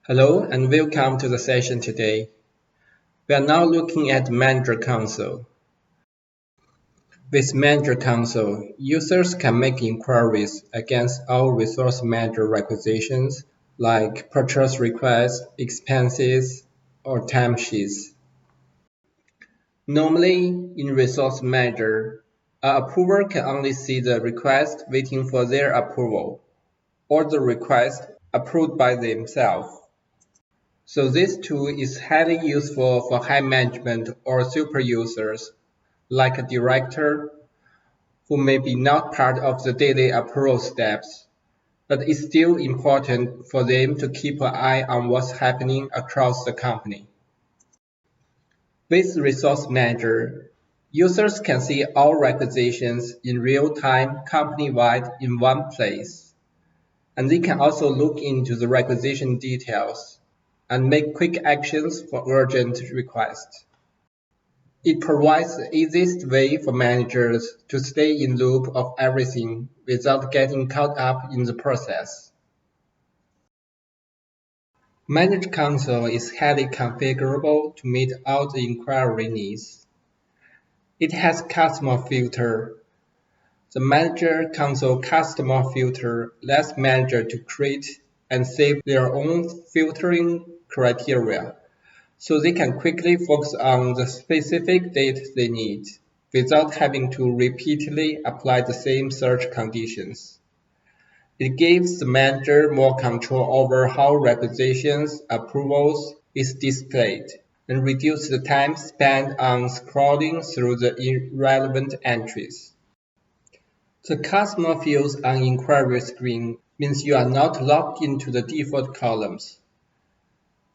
Hello and welcome to the session today. We are now looking at Manager Console. With Manager Console, users can make inquiries against all Resource Manager requisitions like purchase requests, expenses, or timesheets. Normally, in Resource Manager, an approver can only see the request waiting for their approval, or the request approved by themselves. So this tool is highly useful for high management or super users, like a director, who may be not part of the daily approval steps, but it's still important for them to keep an eye on what's happening across the company. With Resource Manager, users can see all requisitions in real time company-wide in one place, and they can also look into the requisition details and make quick actions for urgent requests. It provides the easiest way for managers to stay in loop of everything without getting caught up in the process. Manage Console is highly configurable to meet all the inquiry needs. It has customer filter. The Manager Console customer filter lets managers to create and save their own filtering criteria, so they can quickly focus on the specific data they need, without having to repeatedly apply the same search conditions. It gives the manager more control over how requisitions approvals is displayed, and reduces the time spent on scrolling through the irrelevant entries. The customer fields on inquiry screen means you are not logged into the default columns.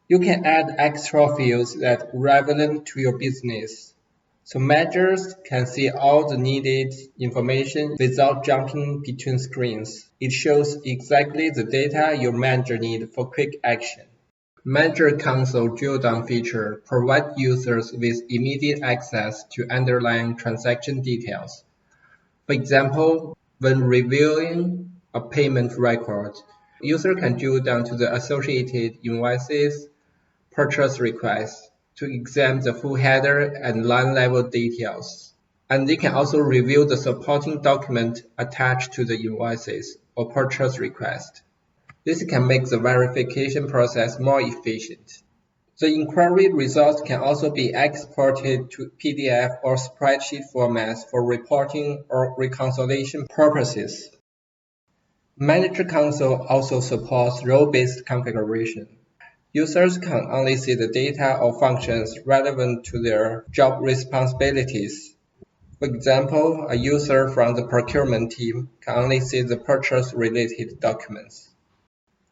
You can add extra fields that are relevant to your business, so managers can see all the needed information without jumping between screens. It shows exactly the data your manager needs for quick action. Manager Console drill-down feature provides users with immediate access to underlying transaction details. For example, when reviewing a payment record, user can drill down to the associated invoices, purchase requests to examine the full header and line-level details. And they can also review the supporting document attached to the invoices or purchase request. This can make the verification process more efficient. The inquiry results can also be exported to PDF or spreadsheet formats for reporting or reconciliation purposes. Manager Console also supports role-based configuration. Users can only see the data or functions relevant to their job responsibilities. For example, a user from the procurement team can only see the purchase-related documents.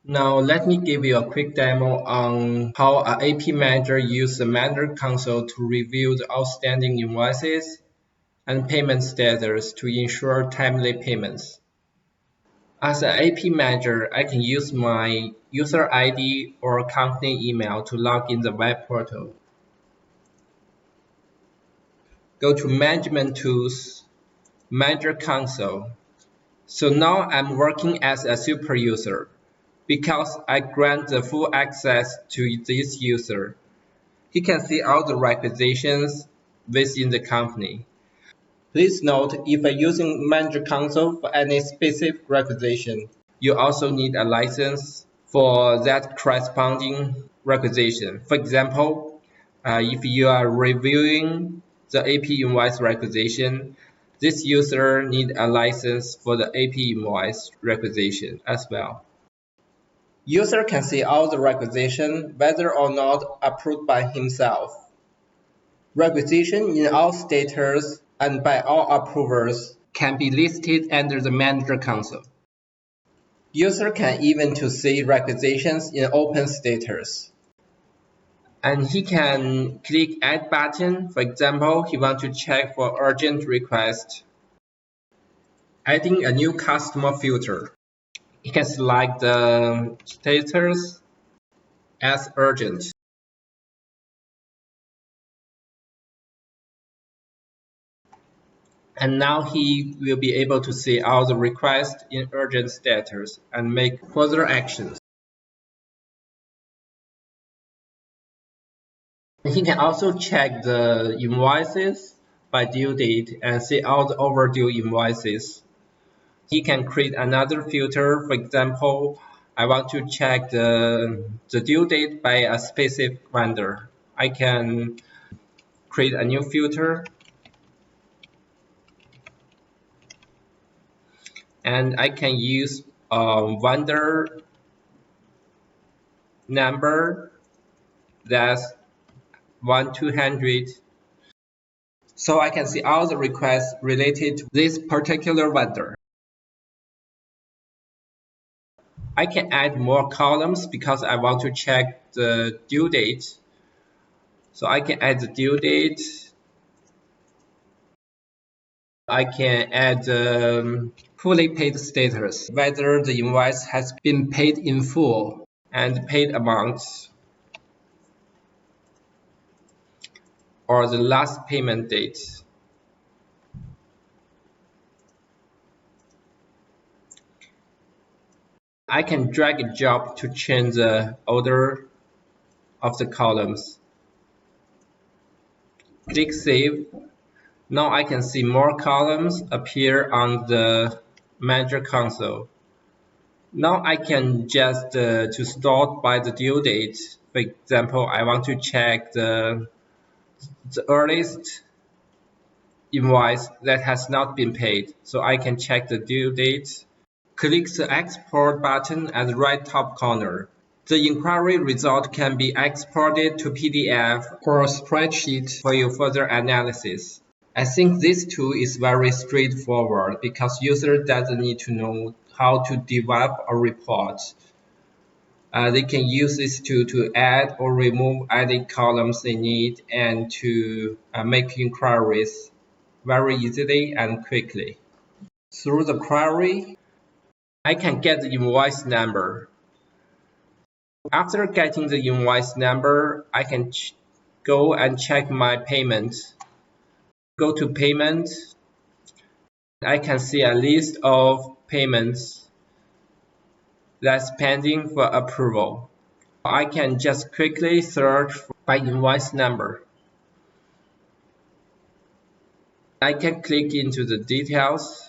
Now let me give you a quick demo on how an AP manager uses the Manager Console to review the outstanding invoices and payment status to ensure timely payments. As an AP manager, I can use my user ID or company email to log in the web portal. Go to Management Tools, Manager Console. So now I'm working as a super user because I grant the full access to this user. He can see all the requisitions within the company. Please note, if you're using Manager Console for any specific requisition, you also need a license for that corresponding requisition. For example, if you are reviewing the AP invoice requisition, this user needs a license for the AP invoice requisition as well. User can see all the requisition whether or not approved by himself. Requisition in all status and by all approvers can be listed under the Manager Console. User can even to see requisitions in open status. And he can click Add button. For example, he wants to check for urgent request. Adding a new customer filter. He can select the status as urgent. And now he will be able to see all the requests in urgent status and make further actions. He can also check the invoices by due date and see all the overdue invoices. He can create another filter. For example, I want to check the due date by a specific vendor. I can create a new filter, and I can use vendor number that's 1200. So I can see all the requests related to this particular vendor. I can add more columns because I want to check the due date. So I can add the due date. I can add the fully paid status, whether the invoice has been paid in full and paid amounts, or the last payment date. I can drag a job to change the order of the columns. Click Save. Now I can see more columns appear on the Manager console. Now I can just to sort by the due date. For example, I want to check the earliest invoice that has not been paid. So I can check the due date. Click the Export button at the right top corner. The inquiry result can be exported to PDF or spreadsheet for your further analysis. I think this tool is very straightforward because user doesn't need to know how to develop a report. They can use this tool to add or remove any columns they need and to make inquiries very easily and quickly. Through the query, I can get the invoice number. After getting the invoice number, I can go and check my payment. Go to payment. I can see a list of payments that's pending for approval. I can just quickly search by invoice number. I can click into the details.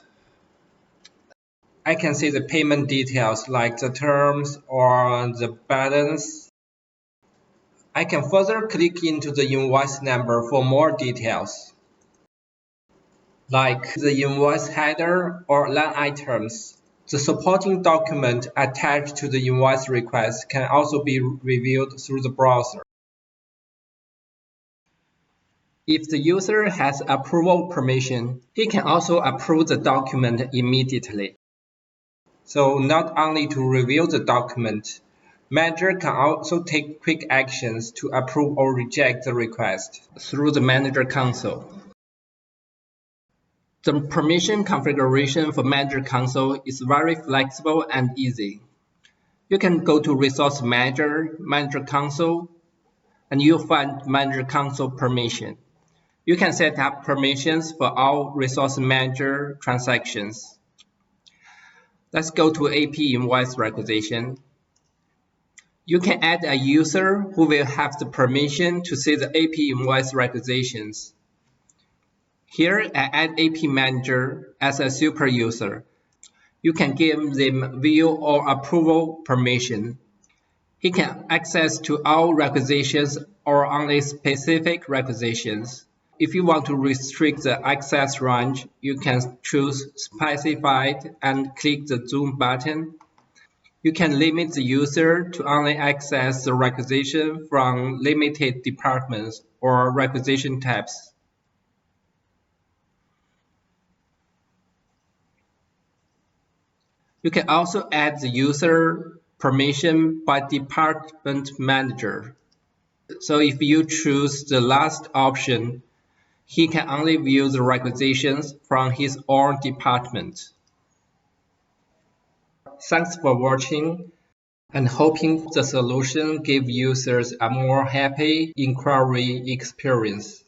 I can see the payment details like the terms or the balance. I can further click into the invoice number for more details, like the invoice header or line items. The supporting document attached to the invoice request can also be reviewed through the browser. If the user has approval permission, he can also approve the document immediately. So not only to review the document, manager can also take quick actions to approve or reject the request through the Manager console. The permission configuration for Manager console is very flexible and easy. You can go to Resource Manager, Manager console, and you'll find Manager console permission. You can set up permissions for all Resource Manager transactions. Let's go to AP Invoice Requisition. You can add a user who will have the permission to see the AP invoice requisitions. Here, I add AP Manager as a super user. You can give them view or approval permission. He can access to all requisitions or only specific requisitions. If you want to restrict the access range, you can choose Specified and click the Zoom button. You can limit the user to only access the requisition from limited departments or requisition types. You can also add the user permission by department manager. So if you choose the last option, he can only view the requisitions from his own department. Thanks for watching, and hoping the solution gives users a more happy inquiry experience.